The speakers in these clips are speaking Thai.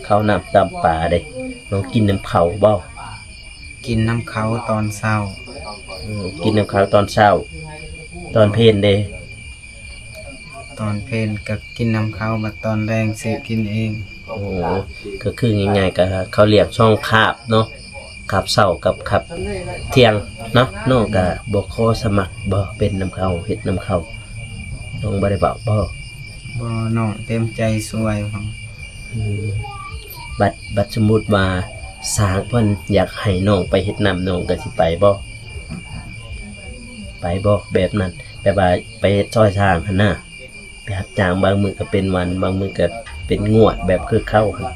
ข้าวน้ำตำป่าเด้น้องกินน้ำเขาบ่กินน้ำเขาตอนเช้ากินน้ำเขาตอนเช้าตอนเพลนเด้ตอนเพลนก็กินน้ำเขาบัดตอนแรงสิกินเองโอ้ก็คือง่ายๆก็เขาเรียกช่องคาบเนาะคาบเช้ากับคาบเที่ยงเนาะน้องก็บ่ขอสมัครบ่เป็นน้ำเขาเฮ็ดน้ำเขาน้องบ่ได้บอกบ่น้องเต็มใจสวยครับบัดสมมุติว่าสร้างเพิ่นอยากให้น้องไปเฮ็ดน้ำน้องก็สิไปบ่แบบนั้นแบบว่าไปซอยสร้างหั่นน่ะไปรับจ้างบางมื้อก็เป็นวันบางมื้อก็เป็นงวดแบบคือเข้าหั่น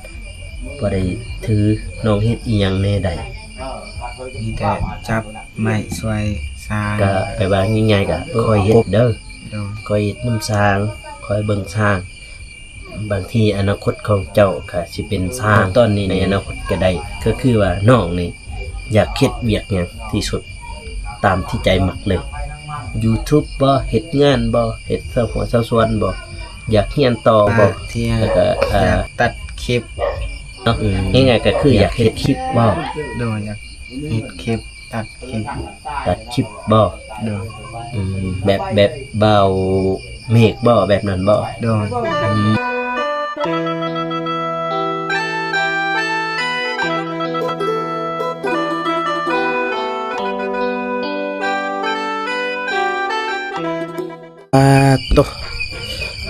บ่ได้ถือน้องเฮ็ดอีหยังแน่ใดมีแต่จับไม้สวยสร้างก็ไปว่าง่ายๆก็คอยเฮ็ดเด้อคอยเฮ็ดน้ำสร้างคอยเบิ่งสร้างบางทีอนาคตของเจ้าก็สิเป็นสร้างตอนนี้ในอนาคตก็ได้ก็คือว่าน้องนี่อยากเฮ็ดเวียกหยังที่สุดตามที่ใจมักเลย YouTube บ่เฮ็ดงานบ่เฮ็ดเสื้อหัวเสื้อสวนบ่อยากเรียนต่อบ่แล้วก็อยากตัดคลิปเนาะง่ายๆก็คืออยากเฮ็ดคลิปบ่โดยอยากเฮ็ดคลิปตัดคลิปบ่โดยแบบเบาเมฆบ่แบบนั้นบ่โดยโต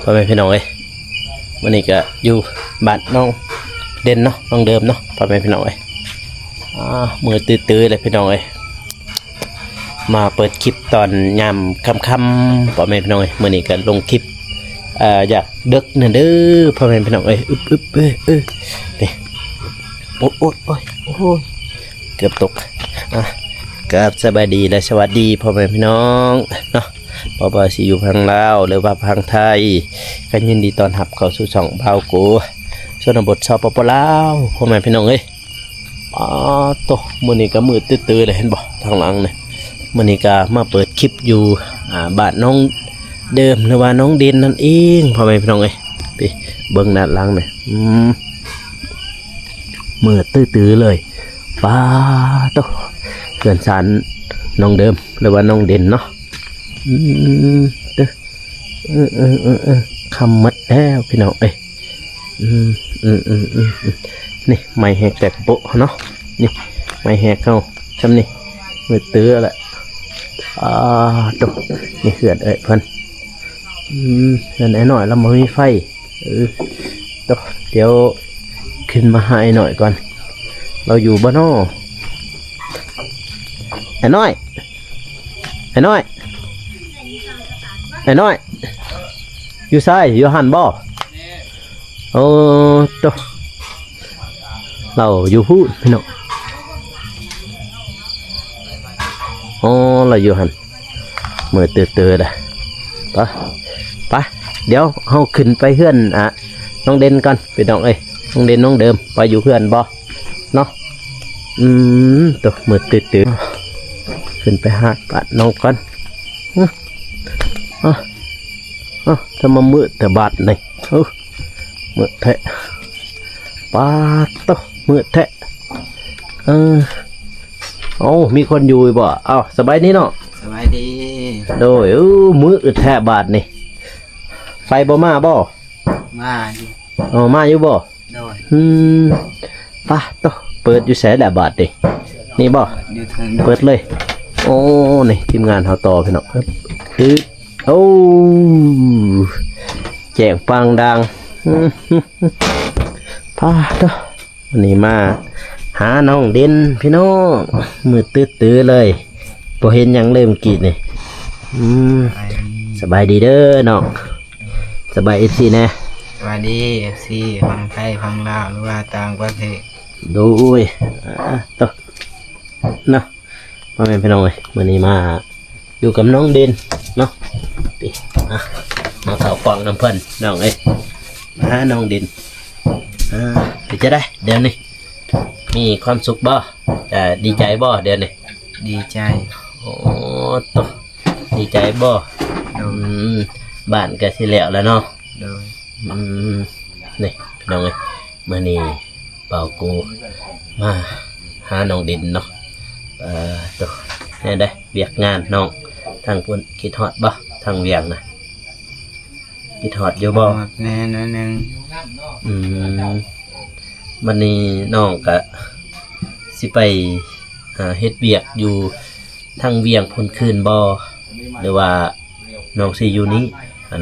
พ่อแม่พี่น้องเอ้ยวันนี้ก็อยู่บ้านน้องเด่นเนาะน้องเดิมเนาะพ่อแม่พี่น้องเอ้ยมือตื้อๆเลยพี่น้องเอ้ยมาเปิดคลิปตอนยามค่ำๆพ่อแม่พี่น้องเอ้ยมื้อนี้ก็ลงคลิปอยากดึกนั่นเด้อพ่อแม่พี่น้องเอ้ยอึบนี่โอ้ยเกือบตกครับสบายดีและสวัสดีพ่อแม่พี่น้องเนาะบ่ว่าสิอยู่พังลาวหรือว่าพังไทยก็ยินดีต้อนรับเข้าสู่ช่องบ่าวโกชนบทชาวปปลาวพ่อแม่พี่น้องเอ้ยโตมื้อนี้ก็มืดตื้อๆเลยเห็นบ่ทางหลังนี่มื้อนี้ก็มาเปิดคลิปอยู่บ้านน้องเดิมหรือว่าน้องเด่นนั่นเองพ่อแม่พี่น้องเอ้ยไปเบิ่งด้านหลังนี่มืดตื้อๆเลยป้าโตเกินสารน้องเดิมหรือว่าน้องเด่นเนาะคำมัดแล้วพี่น้องเอ้ยนี่ไม้แหกแตกโปะเนาะนี่ไม้แหกเข้าจำนี่มือตื้อแหละตกนี่เหือดเอ้ยเพิ่นเหือดไอ้หน่อยแล้วมันมีไฟตกเดี๋ยวขึ้นมาหาไอ้หน่อยก่อนเราอยู่บ้านนอกไอ้น้อยอยู่ซ้ายอยู่หันบ่โอ้โตเราอยู่พูดพี่น้องเราอยู่หันเมื่อเตือเลยไปเดี๋ยวเฮาขึ้นไปเพื่อนน้องเด่นกันพี่น้องเอ้ยน้องเด่นน้องเดิมไปอยู่เพื่อนบ่เนาะตัวเมื่อเตือขึ้นไปหาปะน้องกันถ้ามามืดแต่บาดนี่มืดแทะปาโตมืดแทะมีคนอยู่บ่สบายนี่เนาะสบายดีโดยมืดแทะบาดนี่ไฟบ่มาบ่มาอยู่มาอยู่บ่โดยปาโตเปิดอยู่แสนแหละบาดนี่บ่เปิดเลยนี่ทีมงานเขาต่อพี่น้องครับแจกปังดังพาเด้อวันนี้มาหาน้องเด่นพี่น้องมือตื้อเลยพอเห็นยังเริ่มกีดนี่สบายดีเด้อน้องสบายเอฟซีแน่สบายดีเอฟซีฟังไทยฟังลาวหรือว่าต่างประเทศดูต่อเนาะมาเป็นพี่น้องเลยวันนี้มาอยู่กับน้องเด่นเนาะมาเข้าฟังน้ำเพิ่นน้องเอ้ยน้องเด่นเดี๋ยวจะได้เดี๋ยวนี้มีความสุขบ่ดีใจบ่เดี๋ยวนี้ดีใจตกดีใจบ่บ้านก็สิแล้วแล้วเนาะนี่พี่น้องเอ้ย มื้อนี้เป่ากูมาหาน้องดินเนาะตัวแนี่ได้เวียกงานน้องทางพุ่นคิดฮอดบ่ทางเวียงนะคิดฮอดอยู่บ่ หมดแน่นอนหนึง วันนี้น้องก็สิไปเฮ็ดเวียกอยู่ทางเวียงพุ่นคืนบ่หรือว่าน้องสิอยู่นี้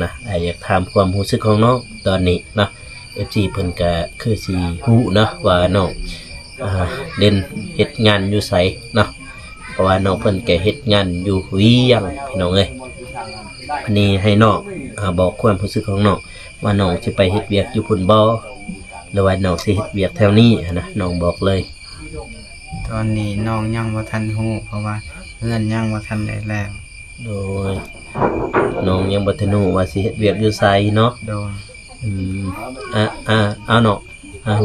นะอยากถามความรู้สึกของน้องตอนนี้เนาะ FC เพิ่นก็คือสิฮู้เนาะว่าน้องเล่นเฮ็ดงานอยู่ไสเนาะเพราะว่าน้องเพิ่นก็เฮ็ดงานอยู่เวียงพี่น้องเอ้ยอันนี้ให้น้องบอกความรู้สึกของน้องว่าน้องสิไปเฮ็ดเวียกอยู่พุ่นบ่หรือว่าน้องสิเฮ็ดเวียกแถวนี้นะน้องบอกเลย ตอนนี้น้องยังบ่ทันฮู้เพราะว่าเฮือนยังบ่ทันได้แล้ว โดยน้องยังบ่ทันรู้ว่าสิเฮ็ดเวียกอยู่ไสเนาะ โดย เอาเนาะ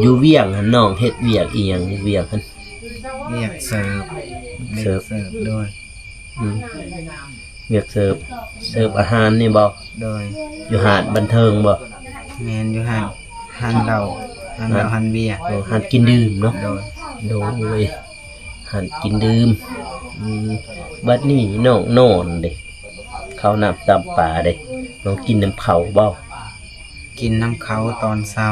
อยู่เวียงหั่นน้องเฮ็ดเวียกอีหยังอยู่เวียงหั่น เรียกเสิร์ฟเด็กเสิร์ฟโดย เวียกเสิร์ฟอาหารนี่บ่ โดย อยู่หาดบันเทิงบ่ แมนอยู่หันเราหันเบียร์ หาดกินดื่มเนาะ โดย โดยหาดกินดื่มบัดนี้น้องนอนเด้ข้าวน้ำตำปลาเด้น้องกินน้ำเผาบ่ กินน้ำเขาตอนเช้า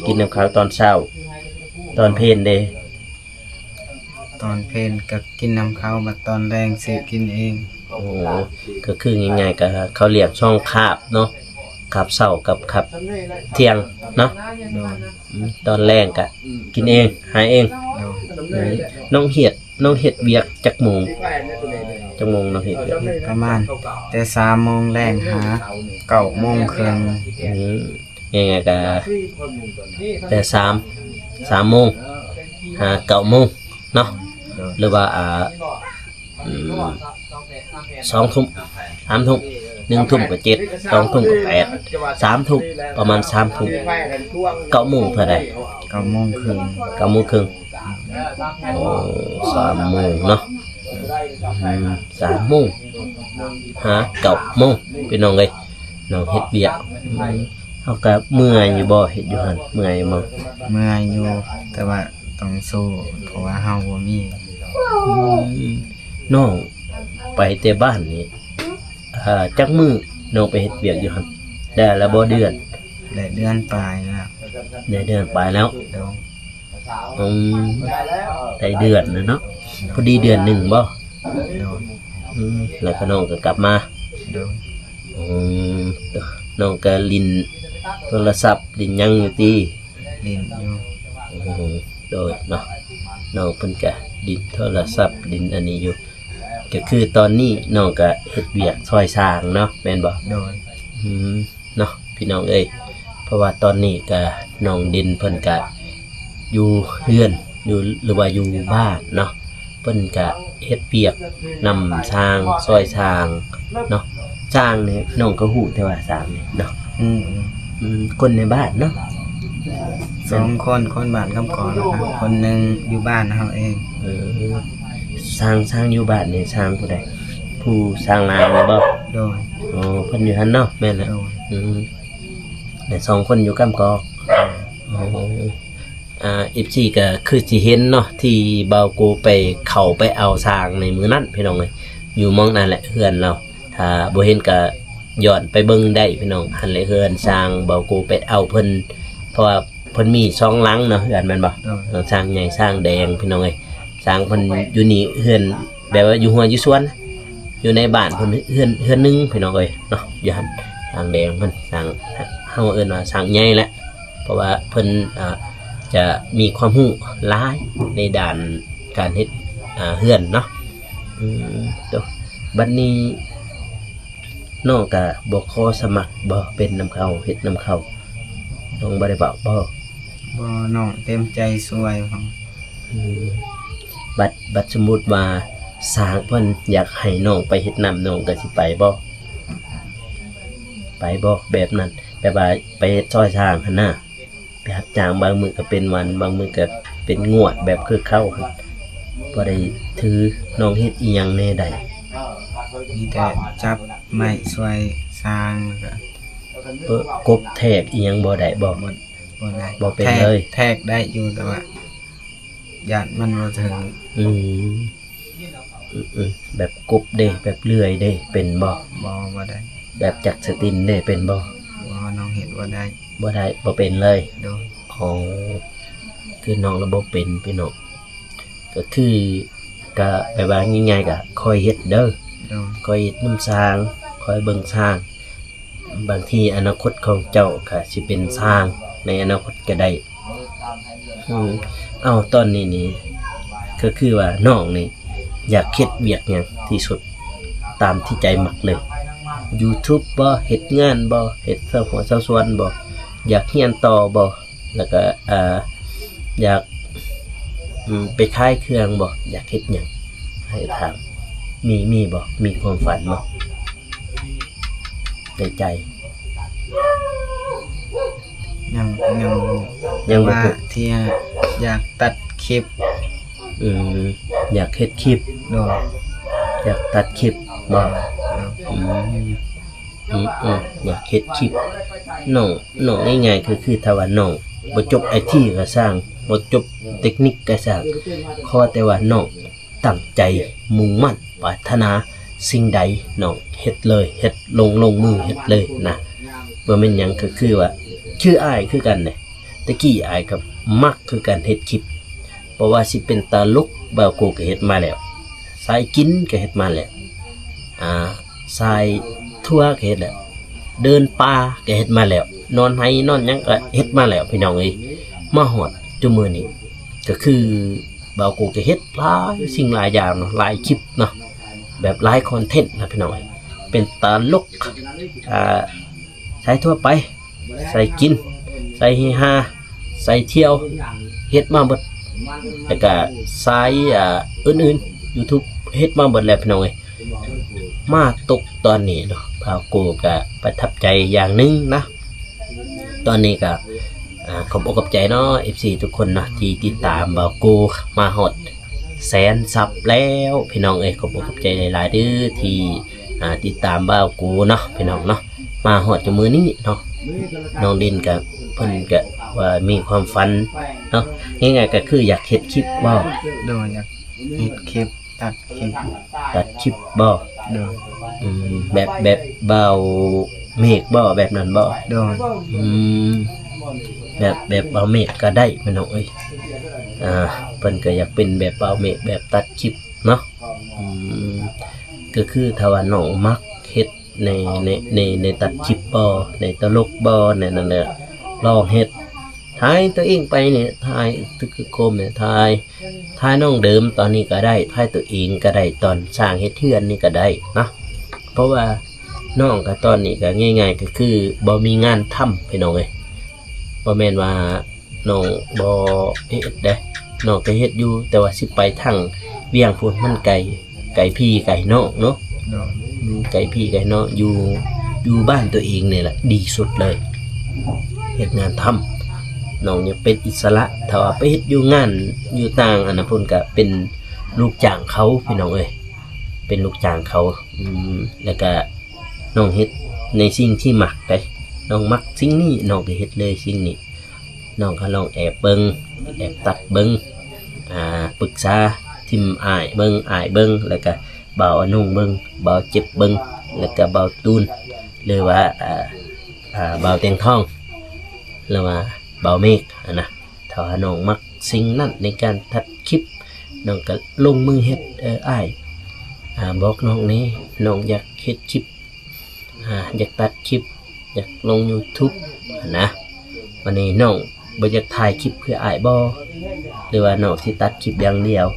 กินน้ำขาวตอนเช้า ตอนเพลนเด้ ตอนเพลนก็กินน้ำเขาบัดตอนแรงซื้อกินเอง โอ้ก็คือง่ายๆก็เขาเรียกช่องคาบเนาะคาบเช้ากับคาบเที่ยงเนาะ โดย ตอนแรงก็กินเองหาเอง โดย น้องเฮ็ดเวียกจักโมงน้องเฮ็ดเวียก ประมาณแต่3 โมงแรงหา9 โมงครึ่ง ง่ายๆก็แต่3 โมงหา9 โมงเนาะ โดย หรือว่า2 ทุ่ม3 ทุ่ม1 ทุ่มก็7 2 ทุ่มก็8 3 ทุ่มประมาณ3 ทุ่ม9 โมงเท่าใด 9 โมงครึ่ง 9 โมงครึ่งโอ้3 โมงเนาะ3 โมงหา9 โมงพี่น้องเอ้ยน้องเฮ็ดเวียกเฮาก็เมื่อยอยู่บ่เฮ็ดอยู่หั่นเมื่อยบ่ เมื่อยอยู่แต่ว่าต้องสู้เพราะว่าเฮาบ่มี น้องไปแต่บ้านนี่จักมื้อน้องไปเฮ็ดเวียกอยู่หั่นได้แล้วบ่เดือน ได้เดือนปลายแล้ว ได้เดือนไปแล้ว โดย ได้เดือนนะเนาะพอดีเดือนหนึ่งบ่ โดย แล้วก็น้องก็กลับมา โดย น้องก็ลินโทรศัพท์ลินหยังอยู่ติ ลิ้นอยู่ โดยเนาะน้องเพิ่นก็ลินโทรศัพท์ลินอันนี้อยู่ก็คือตอนนี้น้องก็เฮ็ดเวียกซอยสร้างเนาะแม่นบ่ โดย เนาะพี่น้องเอ้ยเพราะว่าตอนนี้ก็น้องดินเพิ่นก็อยู่เฮือนอยู่หรือว่าอยู่บ้านเนาะเพิ่นก็เฮ็ดเวียกนำสร้างซอยสร้างเนาะสร้างนี่น้องก็ฮู้แต่ว่าสร้างนี่เนาะคนในบ้านเนาะ 2 คนบ้านคำขอนะครับคนหนึงอยู่บ้านเฮาเอง สร้างอยู่บ้านนี่สร้างผู้ใดผู้สร้างลางนี่บ่ โดย อ๋อเพิ่นอยู่หั่นเนาะแม่นแหละ โดย แต่2 คนอยู่กำกอกFC ก็คือสิเห็นเนาะที่เบาโกไปเข้าไปเอาสร้างในมื้อนั้นพี่น้องเอ้ยอยู่หม้องนั่นแหละเฮือนเราถ้าบ่เห็นก็ย้อนไปเบิ่งได้พี่น้องหั่นแหละเฮือนสร้างเบาโกไปเอาเพิ่นเพราะว่าเพิ่นมี2หลังเนาะเฮือนแม่นบ่ โดย สร้างใหญ่สร้างแดงพี่น้องเอ้ยสร้างเพิ่นอยู่นี่เฮือนแบบว่าอยู่หัวอยู่สวนอยู่ในบ้านเพิ่นเฮือนนึงพี่น้องเอ้ยเนาะอยู่หั่นสร้างแดงเพิ่นสร้างเฮาเอิ้นว่าสร้างใหญ่แหละเพราะว่าเพิ่นจะมีความรู้หลายในด้านการเฮ็ดเฮือนเนาะตัวบัดนี้น้องก็บ่ขอสมัครบ่เป็นนำเข้าเฮ็ดนำเข้าน้องบ่ได้บอกบ่ บ่น้องเต็มใจช่วยของ บัดสมมุติว่าสร้างเพิ่นอยากให้น้องไปเฮ็ดน้ำน้องก็สิไปบ่แบบนั้นแบบว่าไปเฮ็ดซอยสร้างหั่นน่ะไปรับจ้างบางมื้อก็เป็นวันบางมื้อก็เป็นงวดแบบคือเข้าหั่นบ่ได้ถือน้องเฮ็ดอีหยังแน่ใด มีแต่จับไม้ช่วยสร้างแล้วก็ กบแทกอีหยังบ่ได้บ่ บ่ บ่ได้ บ่เป็นเลย แทกได้อยู่แต่ว่าญาติมันบ่ถึง อืมแบบกบเด้แบบเลื่อยเด้เป็นบ่ บ่ได้ แบบจักสตินเด้เป็นบ่ บ่น้องเฮ็ดบ่ได้ บ่ได้บ่เป็นเลย โดย อ๋อคือน้องระบบเป็นพี่น้องก็คือก็แบบว่าง่ายๆก็คอยเฮ็ดเด้อ โดย คอยเฮ็ดน้ำสร้างคอยเบิ่งสร้าง บางทีอนาคตของเจ้าก็สิเป็นสร้างในอนาคตก็ได้เอาตอนนี้นี่ก็คือว่าน้องนี่อยากเฮ็ดเวียกหยังที่สุดตามที่ใจมักเลย YouTube บ่เฮ็ดงานบ่เฮ็ดเสื้อหัวเสื้อสวนบ่อยากเรียนต่อบ่แล้วก็อยากไปขายเครื่องบ่อยากเฮ็ดหยังให้ถามมีบ่มีความฝันบ่ในใจ ยัง ยังบ่ ว่า ฮู้ ที่อยากตัดคลิป อยากเฮ็ดคลิป โดย อยากตัดคลิปบ่ โดย อยากเฮ็ดคลิปน้องง่ายๆคือถ้าว่าน้องบ่จบ IT ก็สร้างบ่จบเทคนิคก็สร้างขอแต่ว่าน้องตั้งใจมุ่งมั่นปรารถนาสิ่งใดน้องเฮ็ดเลยเฮ็ดลงมือเฮ็ดเลยนะบ่แม่นหยังก็คือว่าชื่ออ้ายคือกันแหละตะกี้อ้ายก็มักคือกันเฮ็ดคลิปเพราะว่าสิเป็นตลกบ่าวโกก็เฮ็ดมาแล้วสายกินก็เฮ็ดมาแล้วสายทัวร์ก็เฮ็ดแล้วเดินป่าก็เฮ็ดมาแล้วนอนไห้นอนหยังก็เฮ็ดมาแล้วพี่น้องเอ้ยมาฮอดจุมื้อนี้ก็คือบ่าวโกก็เฮ็ดหลายสิ่งหลายอย่างเนาะหลายคลิปเนาะแบบหลายคอนเทนต์นะพี่น้องเอ้ยเป็นตลกใช้ทั่วไปใส่กินใส่เฮฮาใส่เที่ยวเฮ็ดมาหมดแล้วก็สายอื่นๆ YouTube เฮ็ดมาหมดแล้วพี่น้องเอ้ยมาตกตอนนี้เนาะบ่าวโกก็ประทับใจอย่างหนึงนะตอนนี้ก็ขอบอกกับใจเนาะ FC ทุกคนเนาะที่ติดตามบ่าวโกมาฮอดแสนซับแล้วพี่น้องเอ้ยขอบอกกับใจหลายๆเด้อที่ติดตามบ่าวโกเนาะพี่น้องเนาะมาฮอดจนมื้อนี้เนาะน้องดินก็เพิ่นก็ว่ามีความฝันเนาะง่ายๆก็คืออยากเฮ็ดคลิปบ่ โดยอยากเฮ็ดคลิปตัดคลิป ตัดคลิปบ่ โดย แบบเบาเมฆบ่แบบนั้นบ่ โดย แบบเบาเมฆก็ได้พี่น้องเอ้ยเพิ่นก็อยากเป็นแบบเบาเมฆแบบตัดคลิปเนาะก็คือถ้าว่าน้องมักเฮ็ดในตัดคลิปบ่ในตลกบ่ในนั่นแหละลองเฮ็ดถ่ายตัวเองไปเนี่ยถ่ายตึกโคมเนี่ยถ่ายน้องเดิมตอนนี้ก็ได้ถ่ายตัวเองก็ได้ตอนสร้างเฮ็ดเทือนนี่ก็ได้นะเพราะว่าน้องก็ตอนนี้ก็ง่ายๆก็คือบ่มีงานทำพี่น้องเอ้ยบ่แม่นว่าน้องบ่เฮ็ดเด้น้องก็เฮ็ดอยู่แต่ว่าสิไปทางเวียงพุ่นมันไกลพี่ไกลน้องเนาะ โดย ไกลพี่ไกลน้องอยู่บ้านตัวเองนี่แหละดีสุดเลยเฮ็ดงานทำน้องเนี่ยเป็นอิสระถ้าว่าไปเฮ็ดอยู่งานอยู่ต่างอันนั้นพุ่นก็เป็นลูกจ้างเขาพี่น้องเอ้ยเป็นลูกจ้างเขาแล้วก็น้องเฮ็ดในสิ่งที่มักไปน้องมักสิ่งนี้น้องก็เฮ็ดเลยสิ่งนี้น้องก็ลองแอบเบิ่งแอบตัดเบิ่งปรึกษาทิมอ้ายเบิ่งแล้วก็เบาอนุ่งเบิ่งเบาเจ็บเบิ่งแล้วก็เบาตูนหรือว่าเบาเตียงทองหรือว่าเบาเมฆนะถ้าว่าน้องมักสิ่งนั้นในการตัดคลิปน้องก็ลงมือเฮ็ดอ้ายบอกน้องนี้น้องอยากเฮ็ดคลิปอยากตัดคลิปอยากลง YouTube นะวันนี้น้องบ่อยากถ่ายคลิปเพื่ออ้ายบ่หรือว่าน้องสิตัดคลิปอย่างเดียว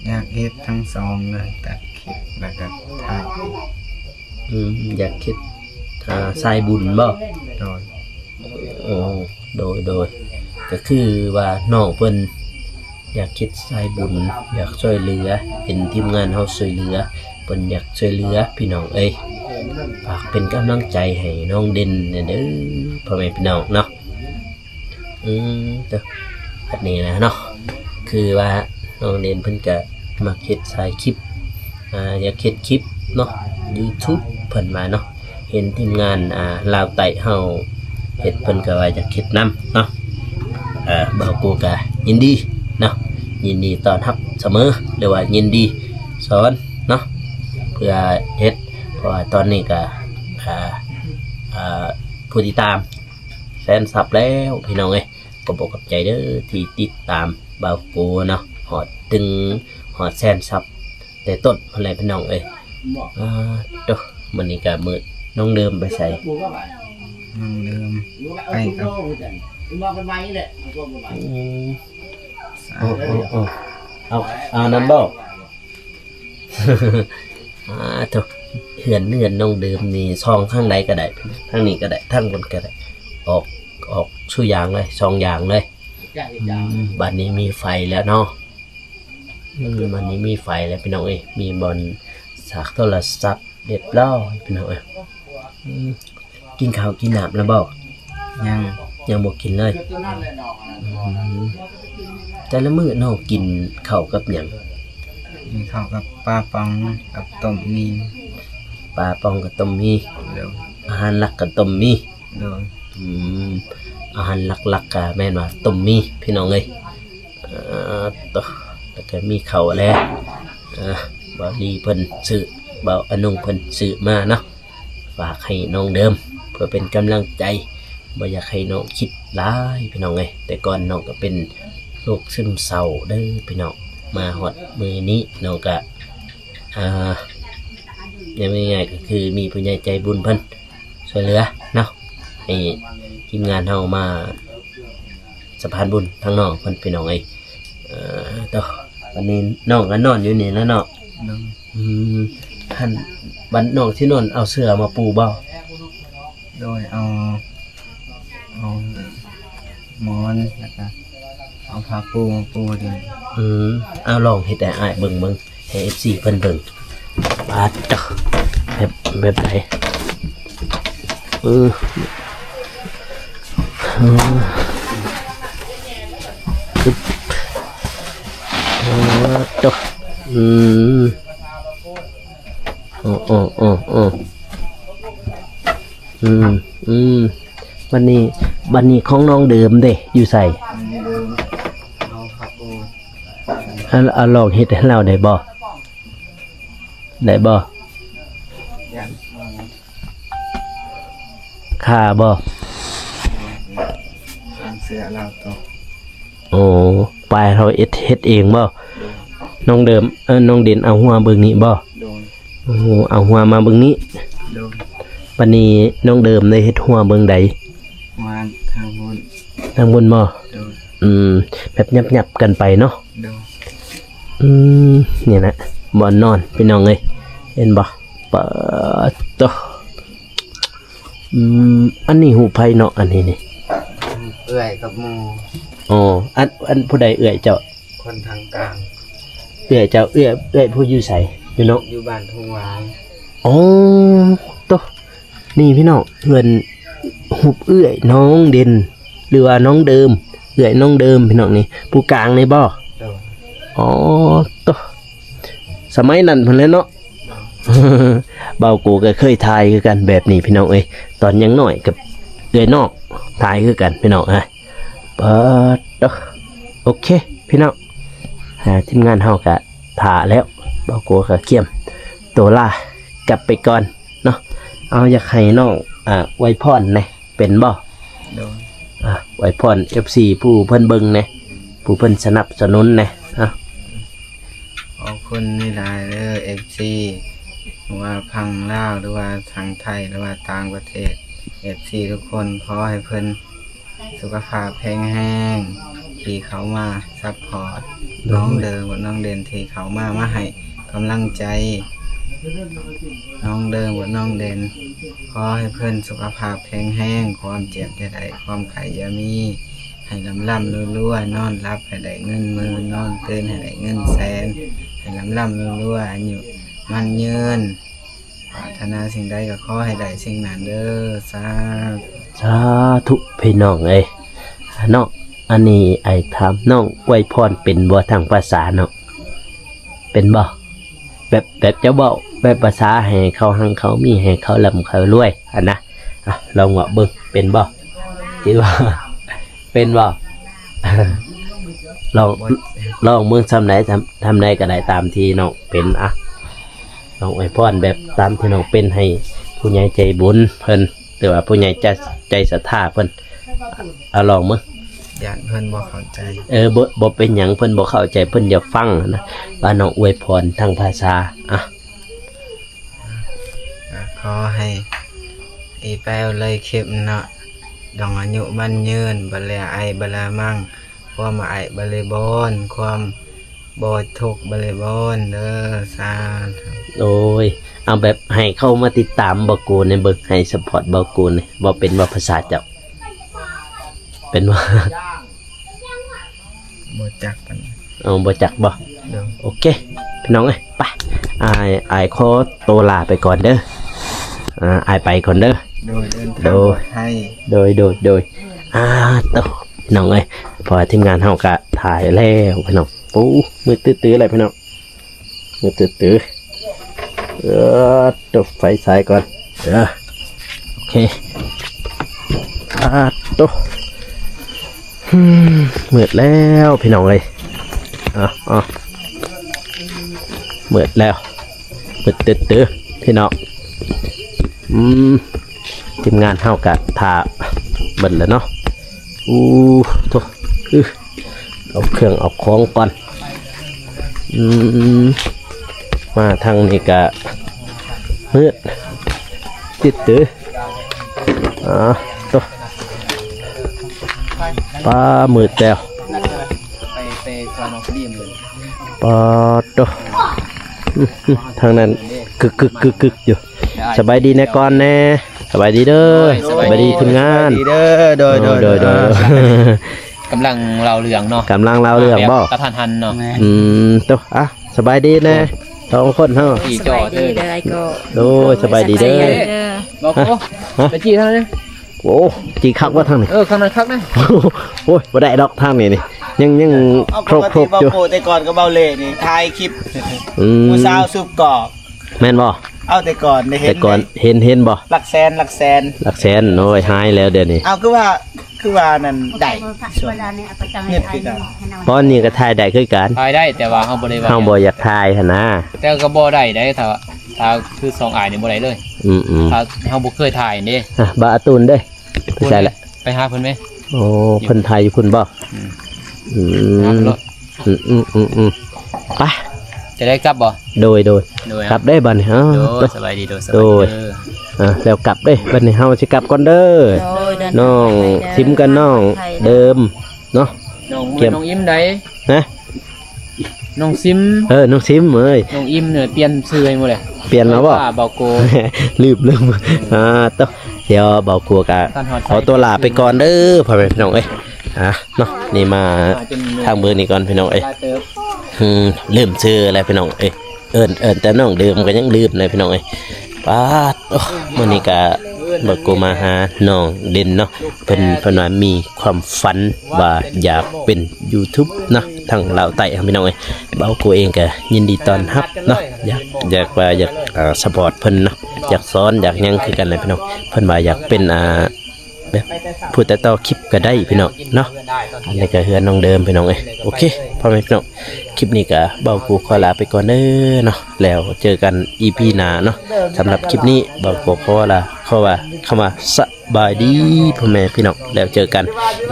อยากเฮ็ดทั้งสองเลยตัดคลิปแล้วก็ถ่าย อยากคิดสายบุญบ่ โดย โดยก็คือว่าน้องเพิ่นอยากคิดสายบุญอยากช่วยเหลือเห็นทีมงานเฮาช่วยเหลือเพิ่นอยากช่วยเหลือพี่น้องเอ้ยฝากเป็นกำลังใจให้น้องเด่นเด้อพ่อแม่พี่น้องเนาะอันนี้นะเนาะคือว่าน้องเด่นเพิ่นก็มักเฮ็ดสายคลิปอยากเฮ็ดคลิปเนาะ YouTube เพิ่นมาเนาะเห็นทีมงานลาวไต่เฮา เฮ็ดเพิ่นก็ว่าจะเฮ็ดนํเนาะบ่าวกูก็ยินดีเนาะยินดีต้อนรับเสมอหรือว่ายินดีสอนเนาะเพื่อเฮ็ดเพราะว่าตอนนี้ก็ผู้ติดตามแสนซับแล้วพี่น้องเอ้ยก็บอกกับใจเด้อที่ติดตามบ่าวกูเนาะฮอดถึงฮอดแสนซับแต่ต้นอะไรพี่น้องเอ้ยโตมื้อนี้ก็มื้อน้องเดิมไปใส่ น้องเดิมไปกับ เอานั่นบ่ ถูกเหือนน้องเดิมนี่ช่องข้างใดก็ได้ทางนี้ก็ได้ทางบนก็ได้ออกชื่ออย่างเลยช่องอย่างเลยบัดนี้มีไฟแล้วเนาะบัดนี้มีไฟแล้วพี่น้องเอ้ยมีบอลสากโทรศัพท์เรียบร้อยพี่น้องเอ้ยกินข้าวกินน้ำแล้วบ่ ยังบ่กินเลยแต่ละมื้อน้องกินข้าวกับหยัง มีข้าวกับปลาปองกับต้มมี ปลาปองกับต้มมี เดี๋ยว อาหารหลักกับต้มมี เดี๋ยว อาหารหลักๆก็แม่นว่าต้มมีพี่น้องเอ้ยต่อแล้วก็มีข้าวแล้วบ่าวลีเพิ่นซื้อบ่าวอนงเพิ่นซื้อมาเนาะฝากให้น้องเดิมเพื่อเป็นกำลังใจบ่อยากให้น้องคิดร้ายพี่น้องเอ้ยแต่ก่อนน้องก็เป็นโรคซึมเศร้าเด้อพี่น้องมาฮอดมื้อนี้น้องก็ยังไม่ง่ายก็คือมีผู้ใหญ่ใจบุญเพิ่นช่วยเหลือเนาะให้ทีมงานเฮามาสะพานบุญทางน้องเพิ่นพี่น้องเอ้ยต่อวันนี้น้องก็นอนอยู่นี่แล้วเนาะ เดี๋ยว ท่านบัดน้องสินอนเอาเสื้อมาปูบ่ โดยเอาหมอนแล้วก็เอาผ้าปูมาปูดิ เอาลองเฮ็ดให้อ้ายเบิ่งให้ FC เพิ่นเบิ่งบาดจ้ะแบบไหนปึ๊บจ้ะวันนี้ของน้องเดิมเด้อยู่ใส่ เดิมเอาผ้าปู เอาลองเฮ็ดให้เราได้บ่ยัน ค่าบ่ เสื้อเราตัว โอ้ปลายเราเฮ็ดเองบ่น้องเดิมน้องเด่นเอาหัวเบิ่งนี้บ่ โดน โอ้เอาหัวมาเบิ่งนี้ โดน วันนี้น้องเดิมได้เฮ็ดหัวเบิ่งใด วานทางบน ทางบนบ่ โดน แบบยับกันไปเนาะ โดน นี่นะบ่นอนพี่น้องเอ้ยเห็นบ่ปะตะอันนี้หูไผเนาะอันนี้นี่ เอื้อยกับหมู อ๋ออันผู้ใดเอื้อยเจ้า คนทางกลาง เอื้อยเจ้าเอื้อยผู้อยู่ไสอยู่เนาะ อยู่บ้านทุ่งหวาย อ๋อตะนี่พี่น้องเงินหุบเอื้อยน้องเด่นหรือว่าน้องเดิมเอื้อยน้องเดิมพี่น้องนี่ผู้กลางนี่บ่ โดน อ๋อตะสมัยนั้นเพิ่นแหล้วเนาะ เบากูก็เคยทายคือกันแบบนี้พี่น้องเอ้ยตอนยังน้อยกับเอื้อยนอกทายคือกันพี่น้องฮะเปิดเด้อโอเคพี่น้องทีมงานเฮาก็ถ่าแล้วเบากูก็เกี่ยมตัวลากลับไปก่อนเนาะเอาอยากให้น้องไว้พรแหน่เป็นบ่ โดน ไว้พร FC ผู้เพิ่นเบิ่งแหน่ผู้เพิ่นสนับสนุนแหน่ขอบคุณนี่หลายเด้อ FC ว่าพังลาวหรือว่าทางไทยหรือว่าต่างประเทศ FC ทุกคนขอให้เพิ่นสุขภาพแข็งแรงที่เขามาซัพพอร์ตน้องเดิมกับน้องเด่นที่เขามาให้กำลังใจ น้องเดิมกับน้องเด่นขอให้เพิ่นสุขภาพแข็งแรงความเจ็บจะได้ความไข้อย่ามีให้ล่ำรั่วนอนรับให้ได้เงินหมื่นนอนตื่นให้ได้เงินแสนให้ล่ำรั่วอายุมันยืนปรารถนาสิ่งใดก็ขอให้ได้สิ่งนั้นเด้อสาธุ พี่น้องเอ้ยเนาะอันนี้ไอ้ถามน้องไว้พรเป็นบ่ทางภาษาเนาะเป็นบ่แบบจะบอกแบบภาษาให้เขาหังเขามีให้เขาลำเขารวยนะลองว่าเบิ่งเป็นบ่ คิดว่า เป็นบ่ ลองลองมึงทำไหนทำไหนก็ได้ตามที่น้องเป็นอ่ะน้องอวยพรแบบตามที่น้องเป็นให้ผู้ใหญ่ใจบุญเพิ่นหรือว่าผู้ใหญ่ใจศรัทธาเพิ่นเอาลองมึง ญาติเพิ่นบ่เข้าใจ บ่เป็นหยังเพิ่นบ่เข้าใจเพิ่นอยากฟังนะว่าน้องอวยพรทางภาษาอ่ะ ขอให้อีแปวเลยคลิปเนาะดองอายุมันยืนบ่แลไอบลามั่งความไอบริบรณ์ความบ่ทุกข์บริบรณ์เด้อสาธุ โอ้ยเอาแบบให้เข้ามาติดตามบ่กูในเบิ่งให้ซัพพอร์ตบ่กูนี่บ่เป็นว่าภาษาเจ้าเป็นว่า บ่จักกัน เอาบ่จักบ่ เด้อ โอเคพี่น้องเอ้ยไปอายขอตัวลาไปก่อนเด้ออายไปก่อนเด้อ โดยเดินทางปลอดภัย โดยตัวพี่น้องเอ้ยพอทีมงานเฮาก็ถ่ายแล้วพี่น้องปูมือตื้อๆอะไรพี่น้องมือตื้อๆตัวไฟสายก่อนโอเคตัวมืดแล้วพี่น้องเอ้ยมืดแล้วมืดตื้อๆพี่น้องทีมงานเฮากะถ่าเบิ่นแล้วเนาะตัวเอาเครื่องเอาของก่อนมาทางนี้กะมืดตื้อตัวปลามืดแล้ว ไปซอยน้องคดีมเลย ปลาตัวทางนั้นกึกอยู่สบายดีแน่ก่อนแน่สบายดีเด้อสบายดีทีมงาน ดีเด้อโดย กำลังเราเรื่องเนาะ กำลังเล่าเรื่องบ่ กระทันเนาะ ตัวสบายดีแน่สองคนเฮา ขี่ ส จอบ าย เด้ ดี อ เด้อไอ้ก็ โอ้ยสบายดีเด้อ บอกโอ้ไปจี้เท่านั้น โอ้จีคักว่าทางนี้ ข้างนั้นคักนะ โอ้ยบ่ได้ดอกทางนี้นี่ยังครบอยู่ เบาแต่ก่อนก็เบาเล่นี่ถ่ายคลิป ผู้สาวซุปกรอบ แม่นบ่ เอาแต่ก่อนได้เห็น แต่ก่อนเห็นบ่ หลักแสน หลักแสนโอ้ยหายแล้วเดี๋ยวนี้ เอาคือว่านั่นได้ส่วนเน็ตคือกัน ตอนนี้ก็ถ่ายได้คือกัน ถ่ายได้แต่ว่าเฮาบ่ได้ เฮาบ่อยากถ่ายหั่นนะ แต่ก็บ่ได้ถ้าคือ2อ้ายนี่บ่ได้เลย ถ้าเฮาบ่เคยถ่ายนี่ บาอาตูนเด้ไปใช่แหละ ไปหาเพิ่นมั้ย โอ้เพิ่นถ่ายอยู่พุ่นบ่ไป จะได้กลับบ่ โดยกลับได้บัดนี้ โดยสบายดีโดยสบาย โดย แล้วกลับได้บัดนี้เฮาสิกลับก่อนเด้อน้องซิมกันน้องเดิมเนาะ น้อง เก็บ น้องอิ่มได้ นะ น้องซิม น้องซิมเอ้ย น้องอิ่มเนี่ยเปลี่ยนชื่อให้หมดเลย เปลี่ยนแล้วบ่ เบาโก ลืมต้องเดี๋ยวเบากลัวกะขอตัวลาไปก่อนเด้อพ่อแม่พี่น้องเอ้ยเนาะนี่มาทางเบอร์นี่ก่อนพี่น้องเอ้ยลืมชื่ออะไรพี่น้องเอ้ยเอิญแต่น้องเดิมก็ยังลืมเลยพี่น้องเอ้ยป้าดมื้อนี้กะเบากูมาหาน้องเด่นเนาะเพิ่นว่ามีความฝันว่าอยากเป็น YouTube เนาะทางลาวใต้พี่น้องเอ้ยเบากูเองก็ยินดีต้อนรับเนาะอยากซัพพอร์ตเพิ่นเนาะอยากสอนอยากหยังคือกันเลยพี่น้องเพิ่นว่าอยากเป็นแบบพูดแต่ต่อคลิปก็ได้พี่น้องเนาะอันนี้ก็เฮือนน้องเดิมพี่น้องเอ้ยโอเคพ่อแม่พี่น้องคลิปนี้ก็เบากูขอลาไปก่อนเด้อเนาะแล้วเจอกัน EP หน้าเนาะสำหรับคลิปนี้เบากูขอลาเข้ามาสบายดีพ่อแม่พี่น้องแล้วเจอกัน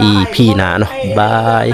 EP หน้าเนาะบาย